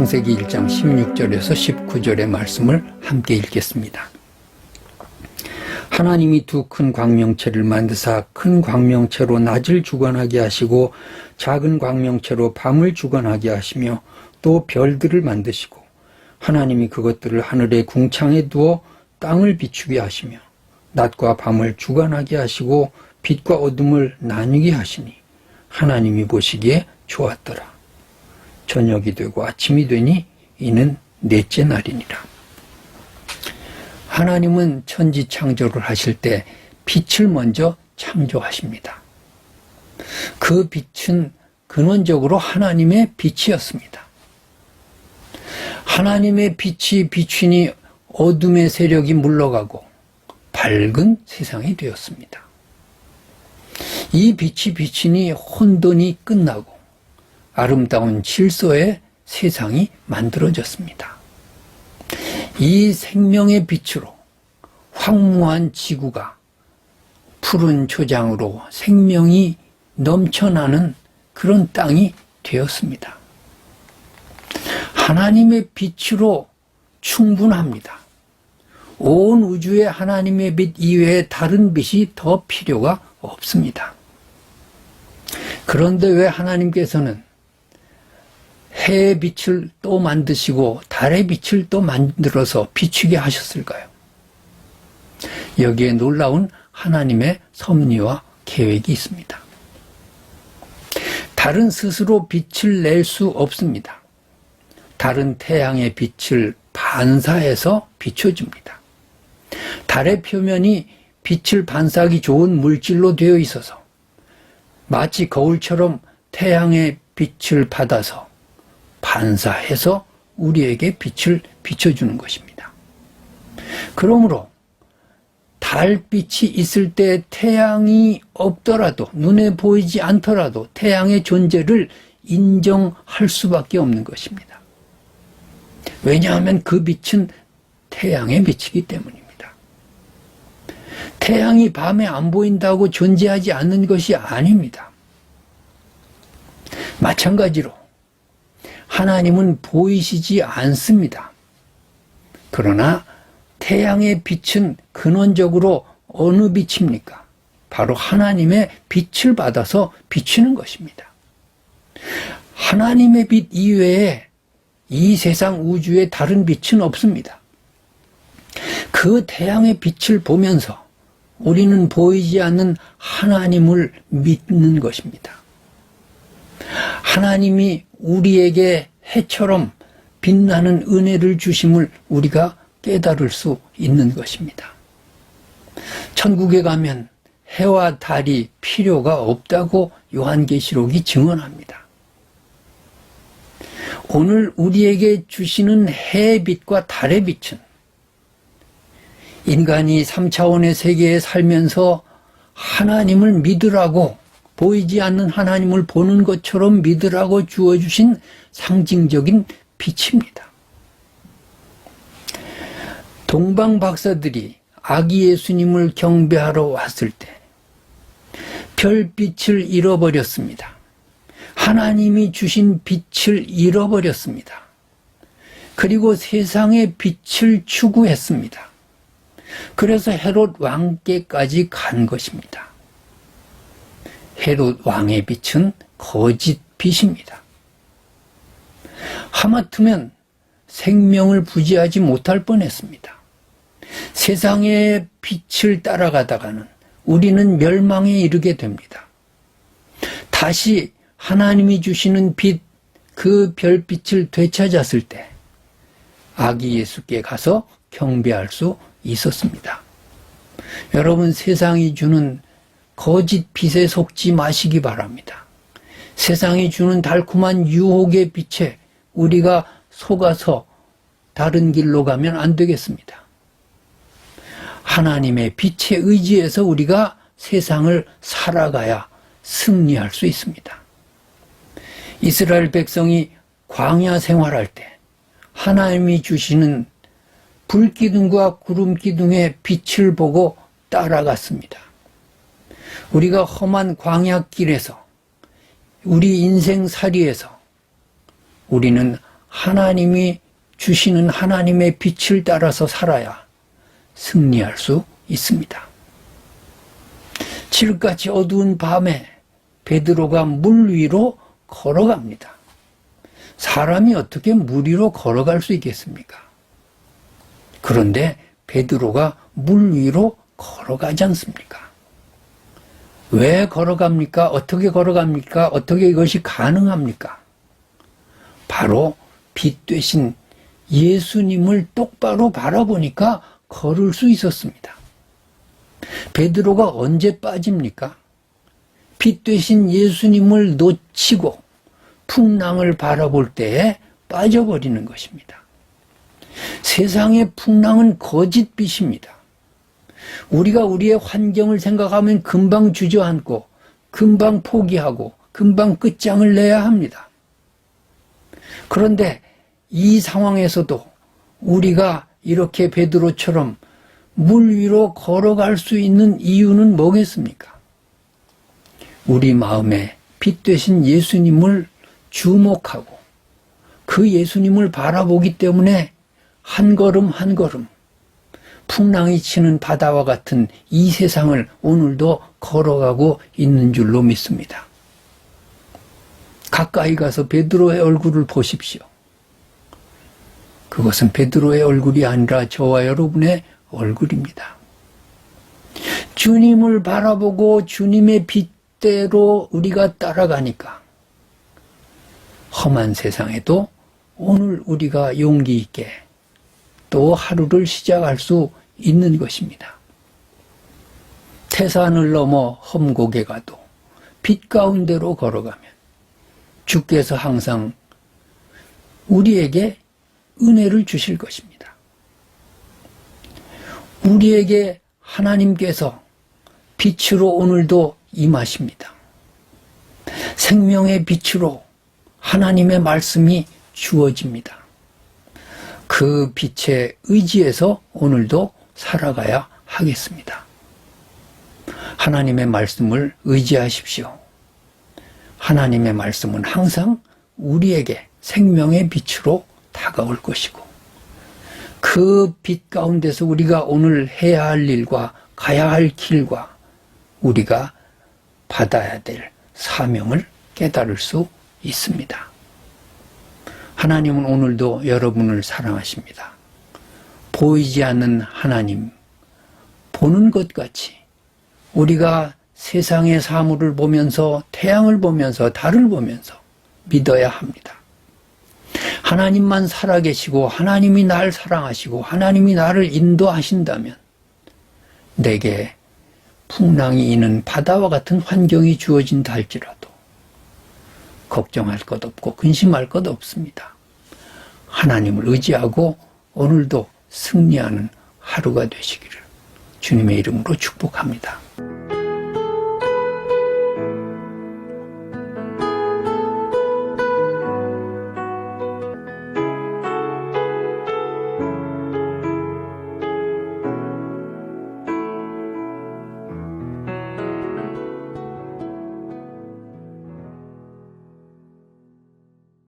창세기 1장 16절에서 19절의 말씀을 함께 읽겠습니다. 하나님이 두 큰 광명체를 만드사 큰 광명체로 낮을 주관하게 하시고 작은 광명체로 밤을 주관하게 하시며 또 별들을 만드시고 하나님이 그것들을 하늘의 궁창에 두어 땅을 비추게 하시며 낮과 밤을 주관하게 하시고 빛과 어둠을 나뉘게 하시니 하나님이 보시기에 좋았더라. 저녁이 되고 아침이 되니 이는 넷째 날이니라. 하나님은 천지 창조를 하실 때 빛을 먼저 창조하십니다. 그 빛은 근원적으로 하나님의 빛이었습니다. 하나님의 빛이 비추니 어둠의 세력이 물러가고 밝은 세상이 되었습니다. 이 빛이 비치니 혼돈이 끝나고 아름다운 질서의 세상이 만들어졌습니다. 이 생명의 빛으로 황무한 지구가 푸른 초장으로 생명이 넘쳐나는 그런 땅이 되었습니다. 하나님의 빛으로 충분합니다. 온 우주에 하나님의 빛 이외에 다른 빛이 더 필요가 없습니다. 그런데 왜 하나님께서는 해의 빛을 또 만드시고 달의 빛을 또 만들어서 비추게 하셨을까요? 여기에 놀라운 하나님의 섭리와 계획이 있습니다. 달은 스스로 빛을 낼 수 없습니다. 달은 태양의 빛을 반사해서 비춰줍니다. 달의 표면이 빛을 반사하기 좋은 물질로 되어 있어서 마치 거울처럼 태양의 빛을 받아서 반사해서 우리에게 빛을 비춰주는 것입니다. 그러므로 달빛이 있을 때 태양이 없더라도 눈에 보이지 않더라도 태양의 존재를 인정할 수밖에 없는 것입니다. 왜냐하면 그 빛은 태양의 빛이기 때문입니다. 태양이 밤에 안 보인다고 존재하지 않는 것이 아닙니다. 마찬가지로 하나님은 보이시지 않습니다. 그러나 태양의 빛은 근원적으로 어느 빛입니까? 바로 하나님의 빛을 받아서 비추는 것입니다. 하나님의 빛 이외에 이 세상 우주에 다른 빛은 없습니다. 그 태양의 빛을 보면서 우리는 보이지 않는 하나님을 믿는 것입니다. 하나님이 우리에게 해처럼 빛나는 은혜를 주심을 우리가 깨달을 수 있는 것입니다. 천국에 가면 해와 달이 필요가 없다고 요한계시록이 증언합니다. 오늘 우리에게 주시는 해의 빛과 달의 빛은 인간이 3차원의 세계에 살면서 하나님을 믿으라고 보이지 않는 하나님을 보는 것처럼 믿으라고 주어주신 상징적인 빛입니다. 동방 박사들이 아기 예수님을 경배하러 왔을 때 별빛을 잃어버렸습니다. 하나님이 주신 빛을 잃어버렸습니다. 그리고 세상의 빛을 추구했습니다. 그래서 헤롯 왕께까지 간 것입니다. 헤롯 왕의 빛은 거짓 빛입니다. 하마터면 생명을 부지하지 못할 뻔했습니다. 세상의 빛을 따라가다가는 우리는 멸망에 이르게 됩니다. 다시 하나님이 주시는 빛, 그 별빛을 되찾았을 때 아기 예수께 가서 경배할 수 있었습니다. 여러분, 세상이 주는 거짓 빛에 속지 마시기 바랍니다. 세상이 주는 달콤한 유혹의 빛에 우리가 속아서 다른 길로 가면 안 되겠습니다. 하나님의 빛에 의지해서 우리가 세상을 살아가야 승리할 수 있습니다. 이스라엘 백성이 광야 생활할 때 하나님이 주시는 불기둥과 구름기둥의 빛을 보고 따라갔습니다. 우리가 험한 광야길에서 우리 인생살이에서 우리는 하나님이 주시는 하나님의 빛을 따라서 살아야 승리할 수 있습니다. 칠흑같이 어두운 밤에 베드로가 물 위로 걸어갑니다. 사람이 어떻게 물 위로 걸어갈 수 있겠습니까? 그런데 베드로가 물 위로 걸어가지 않습니까? 왜 걸어갑니까? 어떻게 걸어갑니까? 어떻게 이것이 가능합니까? 바로 빛 되신 예수님을 똑바로 바라보니까 걸을 수 있었습니다. 베드로가 언제 빠집니까? 빛 되신 예수님을 놓치고 풍랑을 바라볼 때에 빠져버리는 것입니다. 세상의 풍랑은 거짓빛입니다. 우리가 우리의 환경을 생각하면 금방 주저앉고 금방 포기하고 금방 끝장을 내야 합니다. 그런데 이 상황에서도 우리가 이렇게 베드로처럼 물 위로 걸어갈 수 있는 이유는 뭐겠습니까? 우리 마음에 빛 되신 예수님을 주목하고 그 예수님을 바라보기 때문에 한 걸음 한 걸음 풍랑이 치는 바다와 같은 이 세상을 오늘도 걸어가고 있는 줄로 믿습니다. 가까이 가서 베드로의 얼굴을 보십시오. 그것은 베드로의 얼굴이 아니라 저와 여러분의 얼굴입니다. 주님을 바라보고 주님의 빛대로 우리가 따라가니까 험한 세상에도 오늘 우리가 용기 있게 또 하루를 시작할 수 있는 것입니다. 태산을 넘어 험곡에 가도 빛 가운데로 걸어가면 주께서 항상 우리에게 은혜를 주실 것입니다. 우리에게 하나님께서 빛으로 오늘도 임하십니다. 생명의 빛으로 하나님의 말씀이 주어집니다. 그 빛에 의지해서 오늘도 살아가야 하겠습니다. 하나님의 말씀을 의지하십시오. 하나님의 말씀은 항상 우리에게 생명의 빛으로 다가올 것이고 그 빛 가운데서 우리가 오늘 해야 할 일과 가야 할 길과 우리가 받아야 될 사명을 깨달을 수 있습니다. 하나님은 오늘도 여러분을 사랑하십니다. 보이지 않는 하나님, 보는 것 같이 우리가 세상의 사물을 보면서 태양을 보면서 달을 보면서 믿어야 합니다. 하나님만 살아계시고 하나님이 날 사랑하시고 하나님이 나를 인도하신다면 내게 풍랑이 이는 바다와 같은 환경이 주어진다 할지라도 걱정할 것 없고 근심할 것 없습니다. 하나님을 의지하고 오늘도 승리하는 하루가 되시기를 주님의 이름으로 축복합니다.